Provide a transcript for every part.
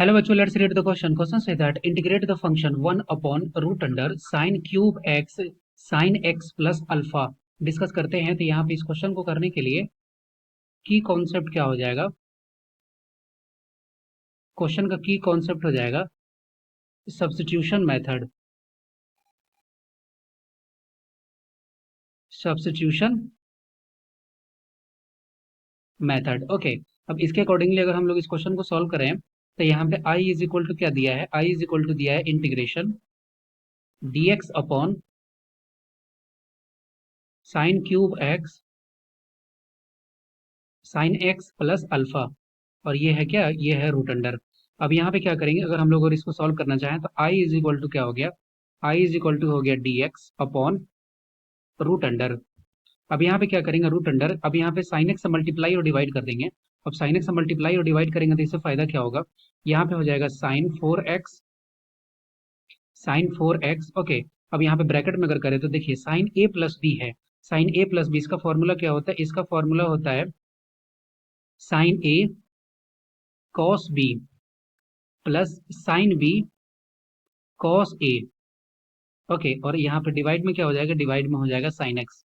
Hello bachcho, let's read the question. Question say that integrate the function 1 upon root under sin cube x sin x plus alpha. Discuss करते हैं। तो यहाँ पे इस question को करने के लिए की कॉन्सेप्ट क्या हो जाएगा, क्वेश्चन का की कॉन्सेप्ट हो जाएगा substitution method. Substitution method, okay. अब इसके अकॉर्डिंगली अगर हम लोग इस क्वेश्चन को सॉल्व करें तो यहाँ पे i इज इक्वल टू क्या दिया है, i इज इक्वल टू दिया है integration dx upon sine cube x sine x plus alpha, और ये है क्या, ये है रूट अंडर। अब यहाँ पे क्या करेंगे, अगर हम लोग और इसको सॉल्व करना चाहें तो i इज इक्वल टू क्या हो गया, i इज इक्वल टू हो गया dx अपॉन रूट अंडर। अब यहाँ पे क्या करेंगे, रूट अंडर। अब यहाँ पे साइन एक्स से मल्टीप्लाई और डिवाइड कर देंगे। अब साइन एक्स से मल्टीप्लाई और डिवाइड करेंगे तो इससे फायदा क्या होगा, यहाँ पे हो जाएगा साइन 4x ओके। अब यहाँ पे ब्रैकेट में अगर करें तो देखिए साइन ए प्लस बी है, साइन ए प्लस बी, इसका फॉर्मूला क्या होता है, इसका फॉर्मूला होता है sine A cos B plus sine B cos A, okay. और यहाँ पे डिवाइड में क्या हो जाएगा, डिवाइड में हो जाएगा साइन एक्स,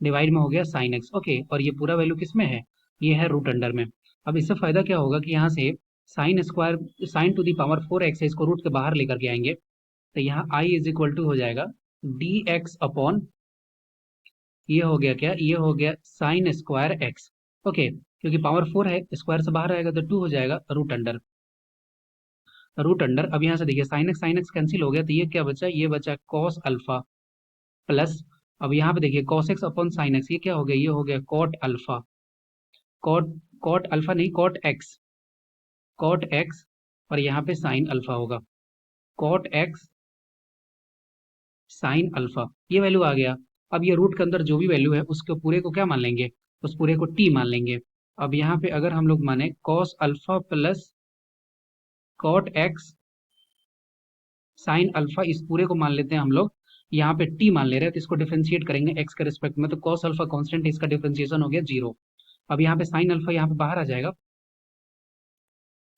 डिवाइड में हो गया साइन एक्स, ओके। और ये पूरा वैल्यू किस में है, ये है रूट अंडर में। अब इससे फायदा क्या होगा कि यहाँ से sine square sine to the power 4x है, इसको रूट के बाहर लेकर के आएंगे तो यहाँ i इज इक्वल टू हो जाएगा dx अपॉन, ये हो गया क्या, ये हो गया साइन स्क्वायर एक्स, ओके। क्योंकि पावर 4 है, स्क्वायर से बाहर आएगा तो 2 हो जाएगा रूट अंडर, रूट अंडर। अब यहाँ से देखिए साइन एक्स कैंसिल हो गया तो ये क्या बचा, ये बचा कॉस अल्फा प्लस, अब यहाँ पे देखिए cos x upon sine x, ये क्या हो गया, ये हो गया cot alpha, cot cot alpha नहीं कॉट एक्स, और यहाँ पे साइन अल्फा होगा, कॉट एक्स साइन अल्फा, ये वैल्यू आ गया। अब ये रूट के अंदर जो भी वैल्यू है उसके पूरे को क्या मान लेंगे, उस पूरे को टी मान लेंगे। अब यहाँ पे अगर हम लोग माने cos alpha plus cot x sine alpha, इस पूरे को मान लेते हैं हम लोग, यहाँ पे टी मान ले रहे हैं तो इसको डिफरेंशिएट करेंगे एक्स के रिस्पेक्ट में, तो कॉस अल्फा कांस्टेंट, इसका डिफरेंशिएशन हो गया 0। अब यहाँ पे साइन अल्फा यहाँ पे बाहर आ जाएगा,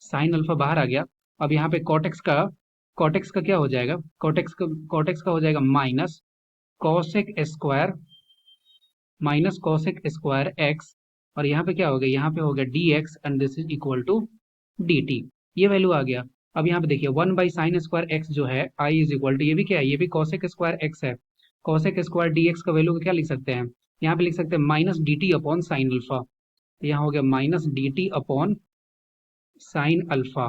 साइन अल्फा बाहर आ गया। अब यहाँ पे कॉटेक्स का क्या हो जाएगा, कॉटेक्स का हो जाएगा माइनस कॉसेक स्क्वायर एक्स, और यहाँ पे क्या हो गया, यहाँ पे हो गया d x and this is equal to d t, ये वैल्यू आ गया। अब यहाँ पे देखिए 1/sin² x जो है i इज इक्वल टू, ये भी क्या है, ये भी कॉसेक स्क्वायर एक्स है, कॉसेक स्क्वायर डी एक्स का वैल्यू क्या लिख सकते हैं, यहाँ पे लिख सकते हैं minus D T upon sine alpha, यहाँ हो गया minus D T upon sine alpha,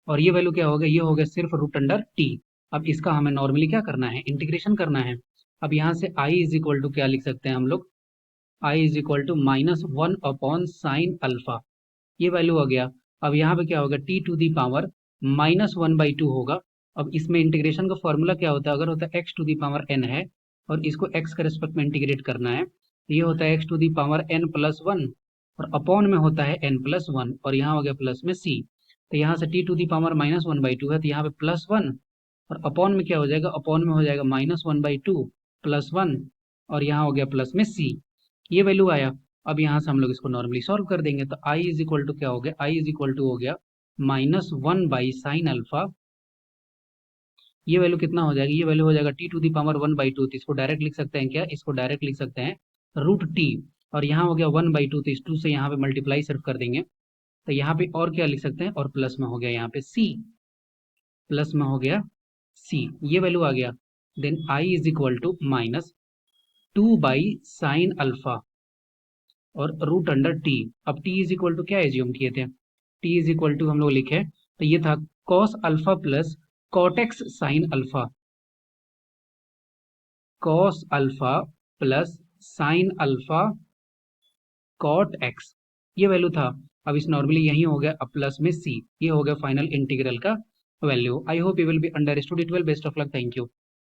और ये वैल्यू क्या हो गया, ये हो गया सिर्फ रूट अंडर टी। अब इसका हमें नॉर्मली क्या करना है, इंटीग्रेशन करना है। अब यहाँ से i इज इक्वल टू क्या लिख सकते हैं हम लोग, i is equal to -1 upon sine alpha, ये वैल्यू हो गया। अब यहाँ पे क्या होगा, टी टू दी पावर -1/2 होगा। अब इसमें इंटीग्रेशन का फॉर्मूला क्या होता है, अगर होता है x to the power n है और इसको x के रिस्पेक्ट में इंटीग्रेट करना है, ये होता है x to the power n+1 और अपॉन में होता है n+1, और यहाँ हो गया प्लस में c। तो यहाँ से टी टू दी पावर -1/2 है तो यहाँ पे +1, और अपॉन में क्या हो जाएगा, अपॉन में हो जाएगा -1/2 +1, और यहाँ हो गया प्लस में c, ये वैल्यू आया। अब यहाँ से हम लोग इसको नॉर्मली सॉल्व कर देंगे तो i इज इक्वल टू क्या हो गया, i इज इक्वल टू हो गया -1/sin अल्फा, ये वैल्यू कितना हो जाएगी, ये वैल्यू हो जाएगा टी टू दी पावर 1/2, तो इसको डायरेक्ट लिख सकते हैं क्या, इसको डायरेक्ट लिख सकते हैं रूट टी, और यहाँ हो गया 1/2 तो इस 2 से यहाँ पे मल्टीप्लाई सिर्फ कर देंगे तो यहाँ पे और क्या लिख सकते हैं, और प्लस में हो गया यहाँ पे c, प्लस में हो गया c, ये वैल्यू आ गया। Then i is equal to -2/sin alpha और रूट अंडर टी। अब टी इज इक्वल टू क्या एज्यूम किए थे, टी इज इक्वल टू हम लोग लिखे तो ये था cos alpha plus cot x sine alpha, cos alpha plus sine alpha cot x, ये वैल्यू था। अब इस नॉर्मली यही हो गया, अब प्लस में सी, ये हो गया फाइनल इंटीग्रल का value. I hope you will be understood it well, best of luck, thank you.